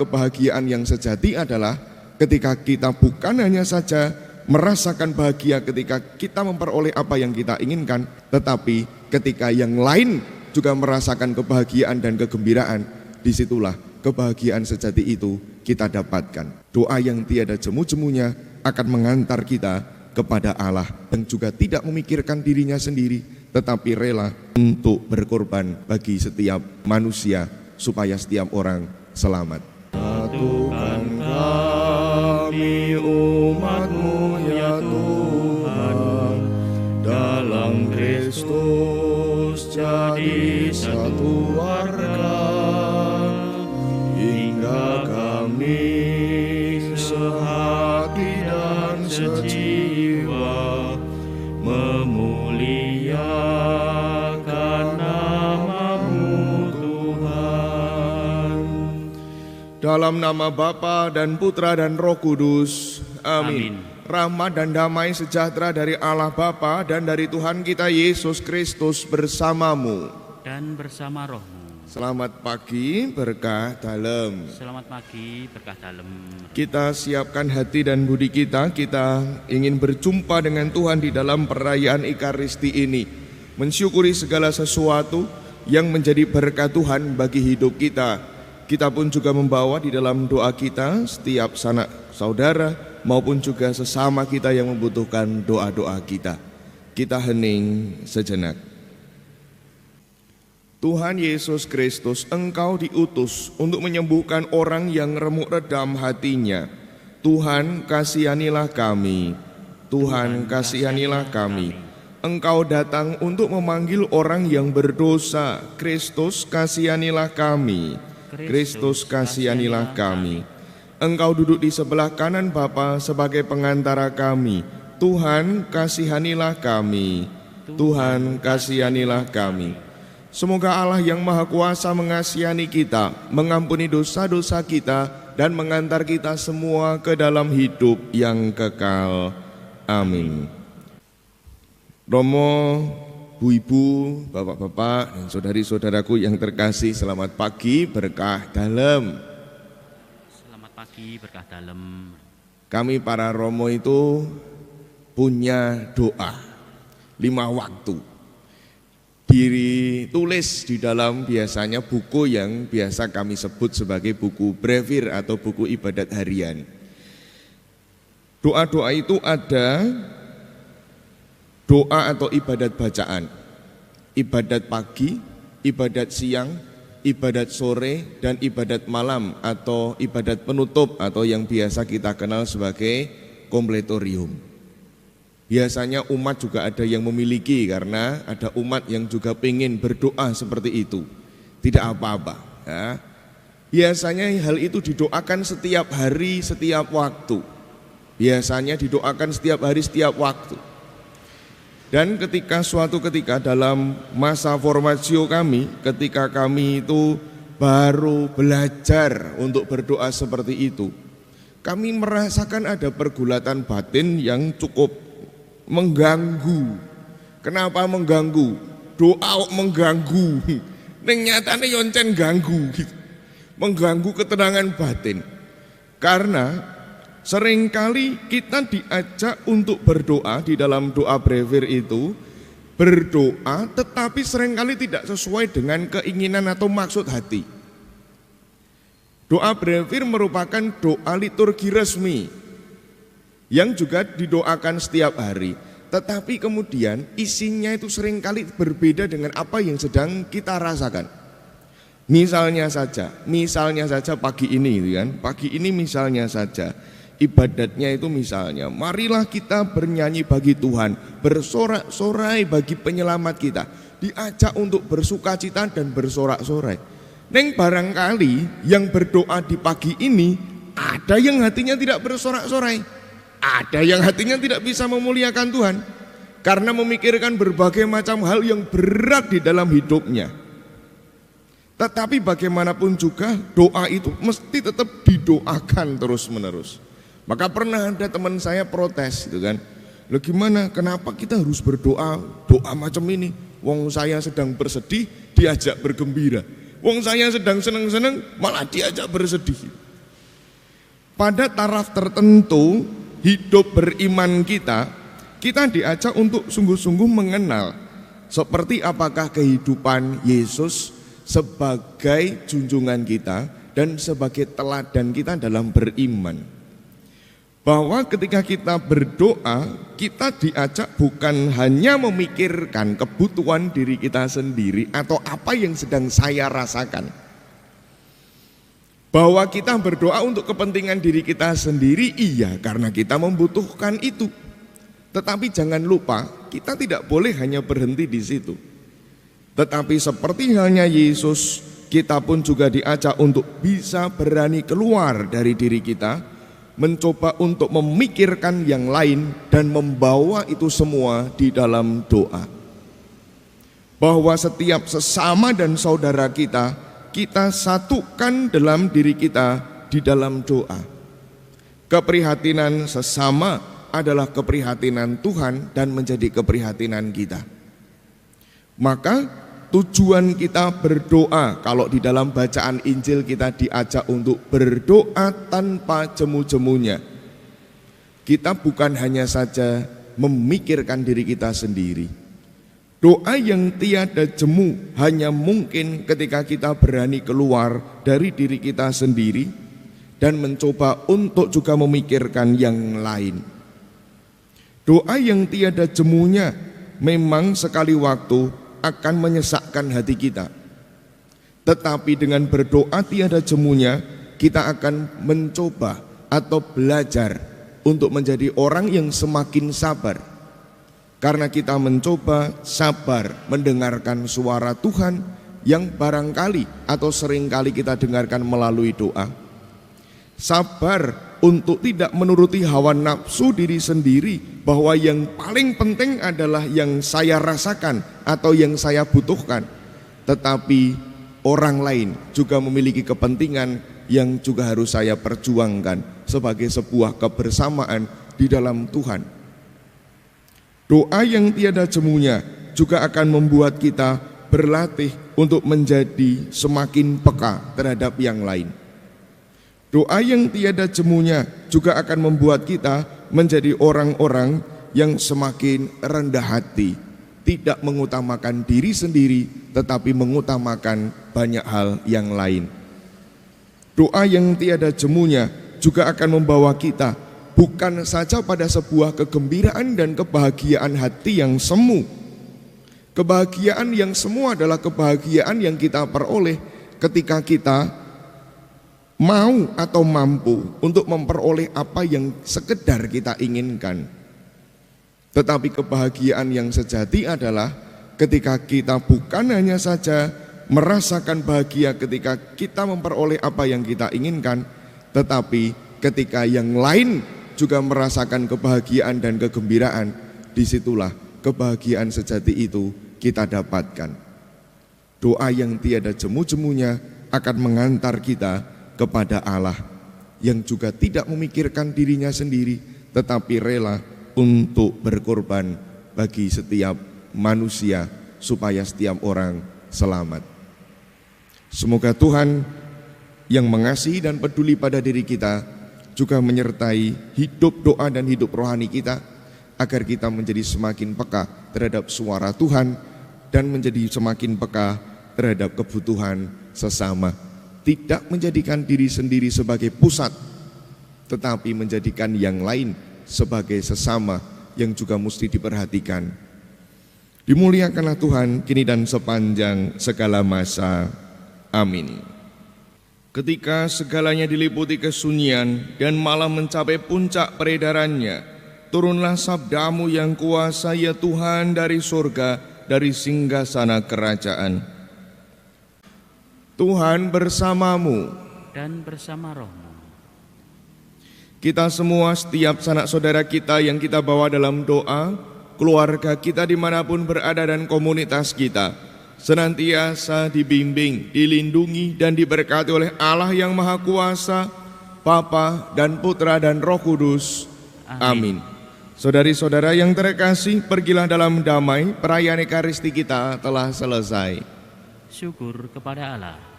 Kebahagiaan yang sejati adalah ketika kita bukan hanya saja merasakan bahagia ketika kita memperoleh apa yang kita inginkan, tetapi ketika yang lain juga merasakan kebahagiaan dan kegembiraan, disitulah kebahagiaan sejati itu kita dapatkan. Doa yang tiada jemu-jemunya akan mengantar kita kepada Allah yang juga tidak memikirkan dirinya sendiri, tetapi rela untuk berkorban bagi setiap manusia supaya setiap orang selamat. Satukan kami umat-Mu ya Tuhan, dalam Kristus jadi satu warga, hingga kami sehati dan sejiwa memuliakan nama-Mu Tuhan. Dalam nama Bapa dan Putra dan Roh Kudus, amin. Rahmat dan damai sejahtera dari Allah Bapa dan dari Tuhan kita Yesus Kristus bersamamu dan bersama rohmu. Selamat pagi, berkah dalam. Selamat pagi, berkah dalam. Kita siapkan hati dan budi kita ingin berjumpa dengan Tuhan di dalam perayaan Ekaristi ini, mensyukuri segala sesuatu yang menjadi berkat Tuhan bagi hidup kita. Kita pun juga membawa di dalam doa kita setiap sanak saudara maupun juga sesama kita yang membutuhkan doa-doa kita. Kita hening sejenak. Tuhan Yesus Kristus, Engkau diutus untuk menyembuhkan orang yang remuk redam hatinya. Tuhan, kasihanilah kami. Tuhan, kasihanilah kami. Engkau datang untuk memanggil orang yang berdosa. Kristus, kasihanilah kami. Kristus, kasihanilah kami. Engkau duduk di sebelah kanan Bapa sebagai pengantara kami. Tuhan, kasihanilah kami. Tuhan, kasihanilah kami. Semoga Allah yang Maha Kuasa mengasihani kita, mengampuni dosa-dosa kita, dan mengantar kita semua ke dalam hidup yang kekal. Amin. Romo, Bu Ibu, Bapak-bapak, dan saudari-saudaraku yang terkasih, selamat pagi, berkah dalam. Selamat pagi, berkah dalam. Kami para Romo itu punya doa 5 waktu. Ditulis di dalam biasanya buku yang biasa kami sebut sebagai buku brevir atau buku ibadat harian. Doa-doa itu ada doa atau ibadat bacaan, ibadat pagi, ibadat siang, ibadat sore, dan ibadat malam atau ibadat penutup atau yang biasa kita kenal sebagai kompletorium. Biasanya umat juga ada yang memiliki karena ada umat yang juga pengen berdoa seperti itu. Tidak apa-apa ya. Biasanya hal itu didoakan setiap hari, setiap waktu. Biasanya didoakan setiap hari, setiap waktu. Dan suatu ketika dalam masa formasio kami, ketika kami itu baru belajar untuk berdoa seperti itu, kami merasakan ada pergulatan batin yang cukup mengganggu. Kenapa mengganggu? Doa mengganggu. Ning nyatane yoncen ganggu gitu. Mengganggu ketenangan batin. Karena seringkali kita diajak untuk berdoa di dalam doa brevir itu, berdoa tetapi seringkali tidak sesuai dengan keinginan atau maksud hati. Doa brevir merupakan doa liturgi resmi yang juga didoakan setiap hari, tetapi kemudian isinya itu seringkali berbeda dengan apa yang sedang kita rasakan. Misalnya saja pagi ini kan, pagi ini misalnya saja ibadatnya itu misalnya, marilah kita bernyanyi bagi Tuhan, bersorak-sorai bagi penyelamat kita, diajak untuk bersukacita dan bersorak-sorai. Neng barangkali yang berdoa di pagi ini, ada yang hatinya tidak bersorak-sorai, ada yang hatinya tidak bisa memuliakan Tuhan, karena memikirkan berbagai macam hal yang berat di dalam hidupnya. Tetapi bagaimanapun juga doa itu mesti tetap didoakan terus-menerus. Maka pernah ada teman saya protes gitu kan, "Loh gimana, kenapa kita harus berdoa doa macam ini? Wong saya sedang bersedih diajak bergembira, wong saya sedang seneng-seneng malah diajak bersedih." pada taraf tertentu hidup beriman kita diajak untuk sungguh-sungguh mengenal seperti apakah kehidupan Yesus sebagai junjungan kita dan sebagai teladan kita dalam beriman. Bahwa ketika kita berdoa, kita diajak bukan hanya memikirkan kebutuhan diri kita sendiri atau apa yang sedang saya rasakan. Bahwa kita berdoa untuk kepentingan diri kita sendiri, iya, karena kita membutuhkan itu. Tetapi jangan lupa, kita tidak boleh hanya berhenti di situ. Tetapi seperti halnya Yesus, kita pun juga diajak untuk bisa berani keluar dari diri kita, mencoba untuk memikirkan yang lain dan membawa itu semua di dalam doa. Bahwa setiap sesama dan saudara kita satukan dalam diri kita di dalam doa. Keprihatinan sesama adalah keprihatinan Tuhan dan menjadi keprihatinan kita. Maka tujuan kita berdoa, kalau di dalam bacaan Injil kita diajak untuk berdoa tanpa jemu-jemunya. Kita bukan hanya saja memikirkan diri kita sendiri. Doa yang tiada jemu hanya mungkin ketika kita berani keluar dari diri kita sendiri dan mencoba untuk juga memikirkan yang lain. Doa yang tiada jemunya memang sekali waktu akan menyesakkan hati kita. Tetapi dengan berdoa tiada jemunya, kita akan mencoba atau belajar untuk menjadi orang yang semakin sabar. Karena kita mencoba sabar mendengarkan suara Tuhan yang barangkali atau seringkali kita dengarkan melalui doa. Sabar untuk tidak menuruti hawa nafsu diri sendiri, bahwa yang paling penting adalah yang saya rasakan atau yang saya butuhkan. Tetapi orang lain juga memiliki kepentingan yang juga harus saya perjuangkan sebagai sebuah kebersamaan di dalam Tuhan. Doa yang tiada jemunya juga akan membuat kita berlatih untuk menjadi semakin peka terhadap yang lain. Doa yang tiada jemunya juga akan membuat kita menjadi orang-orang yang semakin rendah hati, tidak mengutamakan diri sendiri tetapi mengutamakan banyak hal yang lain. Doa yang tiada jemunya juga akan membawa kita bukan saja pada sebuah kegembiraan dan kebahagiaan hati yang semu. Kebahagiaan yang semu adalah kebahagiaan yang kita peroleh ketika kita mau atau mampu untuk memperoleh apa yang sekedar kita inginkan. Tetapi kebahagiaan yang sejati adalah ketika kita bukan hanya saja merasakan bahagia ketika kita memperoleh apa yang kita inginkan, tetapi ketika yang lain juga merasakan kebahagiaan dan kegembiraan, disitulah kebahagiaan sejati itu kita dapatkan. Doa yang tiada jemu-jemunya akan mengantar kita kepada Allah yang juga tidak memikirkan dirinya sendiri tetapi rela untuk berkorban bagi setiap manusia supaya setiap orang selamat. Semoga Tuhan yang mengasihi dan peduli pada diri kita juga menyertai hidup doa dan hidup rohani kita agar kita menjadi semakin peka terhadap suara Tuhan dan menjadi semakin peka terhadap kebutuhan sesama. Tidak menjadikan diri sendiri sebagai pusat, tetapi menjadikan yang lain sebagai sesama yang juga mesti diperhatikan. Dimuliakanlah Tuhan kini dan sepanjang segala masa. Amin. Ketika segalanya diliputi kesunyian dan malam mencapai puncak peredarannya, turunlah sabdamu yang kuasa ya Tuhan dari surga, dari singgasana kerajaan. Tuhan bersamamu dan bersama rohmu. Kita semua, setiap sanak saudara kita yang kita bawa dalam doa, keluarga kita dimanapun berada dan komunitas kita, senantiasa dibimbing, dilindungi dan diberkati oleh Allah yang Maha Kuasa, Bapa dan Putra dan Roh Kudus. Amin. Saudari-saudara yang terkasih, pergilah dalam damai, perayaan Ekaristi kita telah selesai. Syukur kepada Allah.